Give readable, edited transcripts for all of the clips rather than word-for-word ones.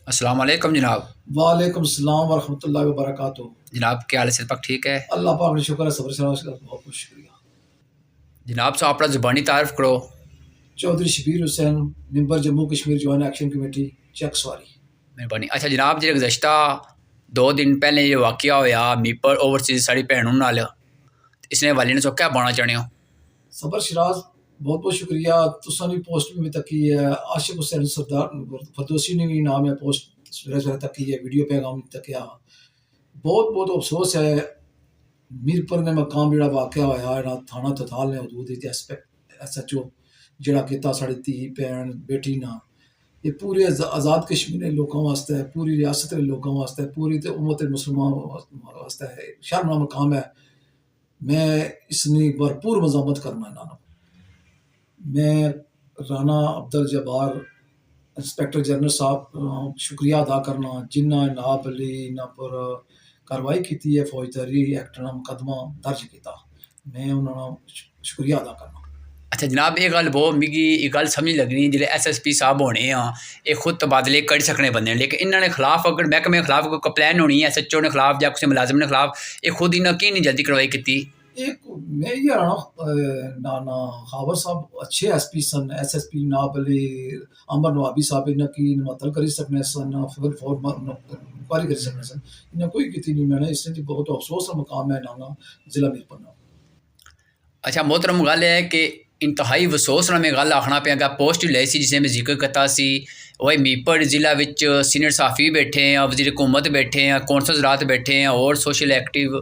अस्सलाम वालेकुम जनाब। वालेकुम सलाम वरहमतुल्लाहि वबरकातुहू। जनाब क्या हाल है, सेहत पाक ठीक है? अल्लाह पाक ने शुक्र है, सबर से उसका बहुत बहुत शुक्रिया। जनाब साहब अपना ज़ुबानी तारीफ़ करो। Chaudhry Shabbir Hussain, member Jammu Kashmir joint action committee check सवारी। मेहरबानी। अच्छा जनाब जी गुज़श्ता 2 दिन पहले ये वाक़या होया मीपर ओवरसीज़ साड़ी भैनों नाल, इसने वाले ने सो क्या पाना चाहते हो? सबर शराज बहुत बहुत शुक्रिया। तुसा ने पोस्ट भी तकी है, आशिक हुसैन सरदार फरदौसी ने भी नाम है पोस्ट सवेरे सवेरे तकी है, वीडियो पैगाम तकिया। बहुत बहुत अफसोस है मीरपुर ने मकाम जो वाक़या होया है थाना तथाल ने हदूद SHO जोड़ा किया साड़ी धी भैन बेटी ना, ये पूरे आज़ाद कश्मीर के लोगों वास्ते, पूरी रियासत के लोगों वास्ते, पूरी उम्मत मुसलमान वास्ते शर्मनाक मकाम है। मैं इसकी भरपूर मज़ामत करना इन्होंने। मैं राना अब्दुल जब्बार इंस्पैक्टर जनरल साहब शुक्रिया अदा करना जिन्ना नाब अली इन्हों पर कार्रवाई की है, फौजदारी एक्ट ना मुकदमा दर्ज किया। मैं उन्होंने शुक्रिया अदा करना। अच्छा जनाब ये गल बहुत मिगी ये गल समझ लगनी जो SSP साहब होने ये खुद तबादले करी सकने बंदे लेकिन इन्होंने खिलाफ अगर महकमे के खिलाफ कोई कंप्लेन होनी है SHO ने खिलाफ या किसी मुलाजिम ने खिलाफ ये खुद इन्हें की नहीं जल्दी कार्रवाई की? एक मैं ये नाना खावर साहब अच्छे SP सन, SSP नाब अली अमर नवाबी साहब इन्हें की मुअत्तल करी सकने सन, फिर इंक्वायरी करी सकने सन, इन्हें कोई की नहीं। मैंने इसने बहुत अफसोस का मकाम है नाना जिला मीरपुर ना। अच्छा मोहतरम गल है कि इंतहाई अफसोस नाल मैं गल आखना पिया पोस्ट लाई सी जिसे मैं जिक्र किया सी वही मीरपुर जिला विच सीनियर साफी बैठे हैं, वज़ीर हुकूमत बैठे हैं, कौंसल हज़रात बैठे हैं और सोशल एक्टिव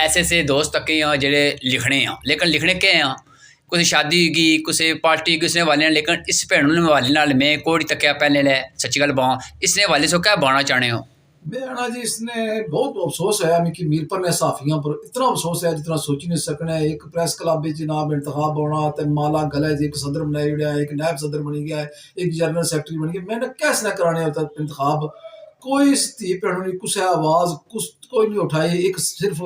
ऐसे दोस्त तक हैं जेह्ड़े लिखने हैं लेकिन लिखने क्या हैं कुछ शादी की किसी पार्टी किसी हवाले लेकिन इस भैन हवाले नाल मैं कोई तकिया पहले लै सच्ची गल बां इसने हवाले से क्या बाना चाहने हो? मैं आना जी इसने बहुत अफसोस है मिकी मीरपुर ने साफियां पर इतना अफसोस है जितना सोची नहीं सकना। एक प्रेस क्लब जनाब इंतखाब होना ते माला गले एक सदर बनाया गया है, एक नायब सदर बनी गया है, एक जनरल सेक्रेटरी बन गया। मैंने कैसे कराने होता इंतखाब कोई धी भैनों ने कुछ आवाज कुछ कोई नहीं उठाई। एक सिर्फ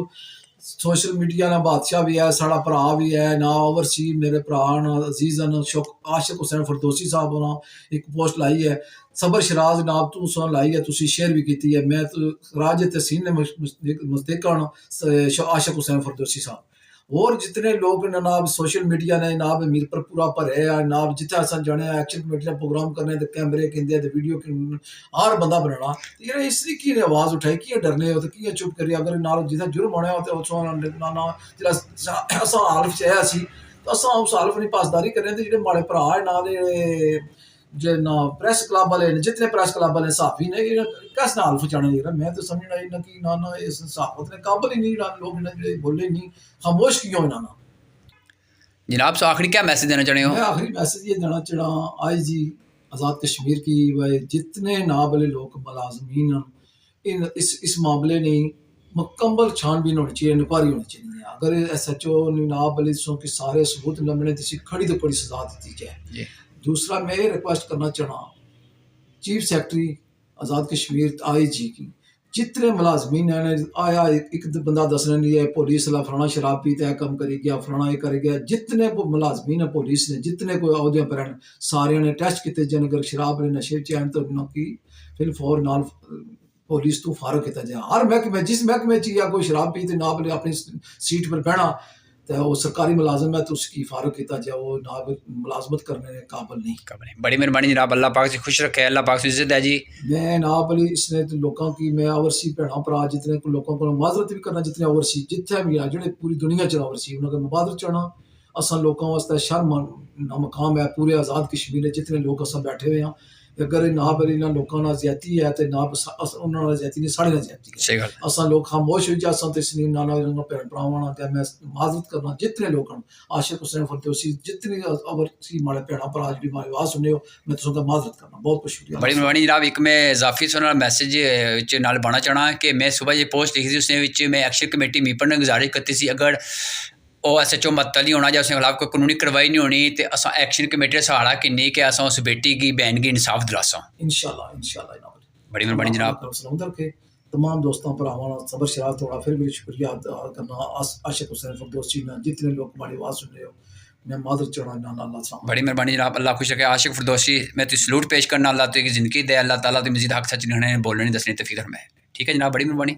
सोशल मीडिया ना बादशाह भी है, साड़ा भरा भी है ना ओवरसी मेरे भरा ना अजीज आशिक हुसैन फरदौसी साहब होना एक पोस्ट लाई है। सबर शराज नाब तू सुन लाई है, तुसी शेयर भी की है। मैं तो राज तहसीन ने मुस्तकन आशिक हुसैन फरदौसी साहब और जितने लोग नाब सोशल मीडिया ने नाब मीरपुर पूरा भरे नाब जिथे अस जाने एक्शन कमेटी ने प्रोग्राम करने ते कैमरे कहते ते वीडियो हर बंदा बनाना ये इस तरीके ने आवाज उठाई कि डरने हो तो कि चुप करिए अगर नाल जिथे जुर्म होने हो तो अस हालफ च है तो अस उस हालफ की पासदारी करें तो जो माड़े भरा है ना जो ना प्रेस क्लब वाले जितने प्रेस क्लब वाले साफी ने कैसे ना हालफ चाने मैं तो समझना इन्हें कि ना इस सहाफत ने काबल ही नहीं लोग इन्हें बोले नहीं खामोश क्यों इन्होंने। जनाब सो आखिरी क्या मैसेज देना चाहते हो? मैं आखिरी मैसेज ये देना चाहना IG आज़ाद कश्मीर की वह जितने नाबले लोग मुलाजमीन इन इस मामले नहीं मुकम्मल छानबीन होनी चाहिए, इंक्वायरी होनी चाहिए। अगर SHO नाबले के सारे सबूत न मिले तो खड़ी तो खड़ी सजा दी जाए। दूसरा मैं ये रिक्वेस्ट करना चाहना chief secretary Azad Kashmir IG की जितने मुलाजमीन हैं आया एक बंदा दसने नहीं है पुलिस वाला फलाना शराब पीता है कम करी गया फलाना ये कर गया। जितने मुलाजमीन है पुलिस ने जितने कोई अहदे पर हैं सारे ने टेस्ट किए जन अगर शराब ने नशे चैन तो की फिर फौर नाल पुलिस तो फारग किया जाए। हर महकमे जिस महकमे या कोई शराब पी तो ना बोले अपनी सीट पर बहना तो वो सरकारी मुलाजम है तो उसकी फारग किया जाए, वो ना मुलाजमत करने काबिल नहीं। बड़ी मेहरबानी जनाब, अल्लाह पाक से खुश रखे, अल्लाह पाक से इज्जत है जी। मैं ना बली इसने तो लोगों की मैं ओवरसी भैन भरा जितने लोगों को माजरत भी करना जितने ओवरसी जिथे भी है जो पूरी दुनिया च ओवरसी उन्होंने मुबादर चाहना असा लोगों वास्ते शर्म मकाम है पूरे आज़ाद कश्मीर जितने लोग अस बैठे हुए हैं। अगर ना बली ना लोगों ज्यादती है तो ना उन्होंने ज्यादती नहीं साढ़े ज्यादती है असा लोग खामोश हो जा ना भैन भरावान मैं माजरत करना जितने लोग आशिक हुसैन फरदौसी जितने ओवरसी माड़े भैन भरा जी मारी आवाज सुने हो मैं तुम माजरत करना बहुत बहुत शुक्रिया। बड़ी मेहरबानी जनाब, एक मैं इजाफी सुना मैसेज नाल पाना चाहना कि मैं सुबह ये पोस्ट लिखी थी उसने मैं एक्शन कमेटी मीपर ने गुजारिश की थी अगर SHO मुअत्तल नहीं होना या उसके खिलाफ कोई कानूनी कार्रवाई नहीं होनी तो अस एक्शन कमेटी का सहारा कि नहीं कि अस उस बेटी की बहन की इंसाफ दिलासा इंशाल्लाह इंशाल्लाह। बड़ी मेहरबानी जनाब। के तमाम दोस्तों भरावान सबर शराब थोड़ा फिर भी शुक्रिया अदा करना आशिक हुसैन फरदौसी ना जितने लोग हमारी आवाज़ सुन रहे हो मैं मादर चढ़ाना अल्लाह सामने। बड़ी मेहरबानी जनाब, अल्लाह खुश रखे। आशिक फिरदौसी मैं तो सलूट पेश करना, अल्लाह तेरी ज़िंदगी दे, अल्लाह ताला दी मज़ीद हक सच नहीं बोलने दसने तौफीक फरमाए। ठीक है जनाब, बड़ी मेहरबानी।